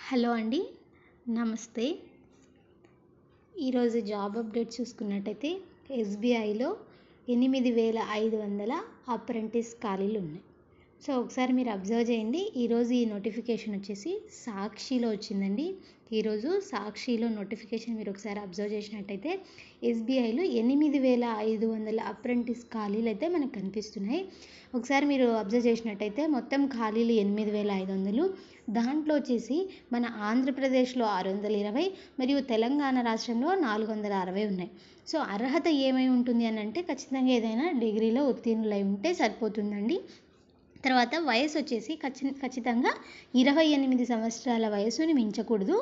Hello అండి, నమస్తే. ఈరోజు జాబ్ అప్డేట్ చూసుకున్నట్టయితే ఎస్బీఐలో 8,500 అప్రెంటిస్ ఖాళీలు ఉన్నాయి. సో ఒకసారి మీరు అబ్జర్వ్ చేయండి. ఈరోజు ఈ నోటిఫికేషన్ వచ్చేసి సాక్షిలో వచ్చిందండి. ఈరోజు సాక్షిలో నోటిఫికేషన్ మీరు ఒకసారి అబ్జర్వ్ చేసినట్టయితే ఎస్బీఐలో 8,500 అప్రెంటిస్ ఖాళీలు అయితే మనకు కనిపిస్తున్నాయి. ఒకసారి మీరు అబ్జర్వ్ చేసినట్టయితే మొత్తం ఖాళీలు 8,500. దాంట్లో వచ్చేసి మన ఆంధ్రప్రదేశ్లో 620 మరియు తెలంగాణ రాష్ట్రంలో 460 ఉన్నాయి. సో అర్హత ఏమై ఉంటుంది అని అంటే ఖచ్చితంగా ఏదైనా డిగ్రీలో ఉత్తీర్ణులై ఉంటే సరిపోతుందండి. తర్వాత వయసు వచ్చేసి ఖచ్చితంగా 28 సంవత్సరాల వయసుని మించకూడదు.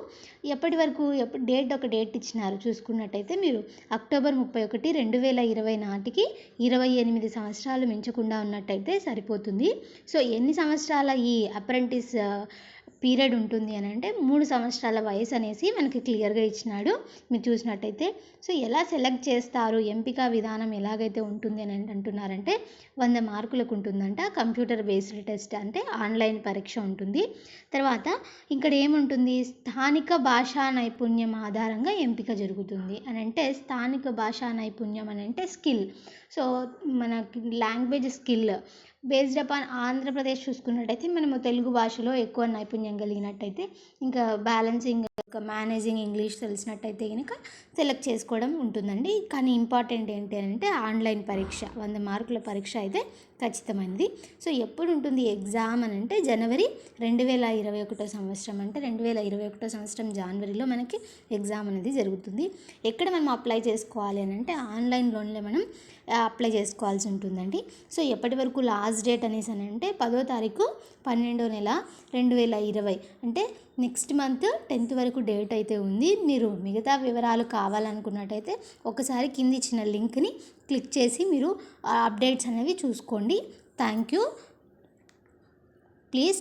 ఎప్పటి వరకు డేట్ ఇచ్చినారు చూసుకున్నట్టయితే మీరు అక్టోబర్ 31, 2020 నాటికి 28 సంవత్సరాలు మించకుండా ఉన్నట్టయితే సరిపోతుంది. సో ఎన్ని సంవత్సరాల ఈ అప్రెంటిస్ పీరియడ్ ఉంటుంది అని అంటే 3 సంవత్సరాల వయసు అనేసి మనకి క్లియర్గా ఇచ్చినాడు. మీరు చూసినట్టయితే సో ఎలా సెలెక్ట్ చేస్తారు, ఎంపిక విధానం ఎలాగైతే ఉంటుంది అని అంటున్నారంటే 100 మార్కులకు ఉంటుందంట. కంప్యూటర్ బేస్డ్ టెస్ట్ అంటే ఆన్లైన్ పరీక్ష ఉంటుంది. తర్వాత ఇక్కడ ఏముంటుంది, స్థానిక భాషా నైపుణ్యం ఆధారంగా ఎంపిక జరుగుతుంది అని అంటే స్థానిక భాషా నైపుణ్యం అని అంటే స్కిల్. సో మనకి language skill based upon Andhra Pradesh చూసుకున్నట్టయితే మనము తెలుగు భాషలో ఎక్కువ నైపుణ్యం కలిగినట్టయితే ఇంకా బ్యాలెన్సింగ్ మేనేజింగ్ ఇంగ్లీష్ తెలిసినట్టయితే కనుక సెలెక్ట్ చేసుకోవడం ఉంటుందండి. కానీ ఇంపార్టెంట్ ఏంటి అంటే ఆన్లైన్ పరీక్ష 100 మార్కుల పరీక్ష అయితే ఖచ్చితమైనది. సో ఎప్పుడు ఉంటుంది ఎగ్జామ్ అని అంటే జనవరి 2021 సంవత్సరం అంటే 2021 సంవత్సరం జనవరిలో మనకి ఎగ్జామ్ అనేది జరుగుతుంది. ఎక్కడ మనం అప్లై చేసుకోవాలి అని అంటే ఆన్లైన్లోనే మనం అప్లై చేసుకోవాల్సి ఉంటుందండి. సో ఎప్పటి వరకు లాస్ట్ డేట్ అనేసి అని అంటే 10వ తారీఖు 12వ నెల 2020 అంటే నెక్స్ట్ మంత్ 10th వరకు డేట్ అయితే ఉంది. మీరు మిగతా వివరాలు కావాలనుకున్నట్టయితే ఒకసారి కింద ఇచ్చిన లింక్ని క్లిక్ చేసి మీరు అప్డేట్స్ అనేవి చూసుకోండి. Thank you. ప్లీజ్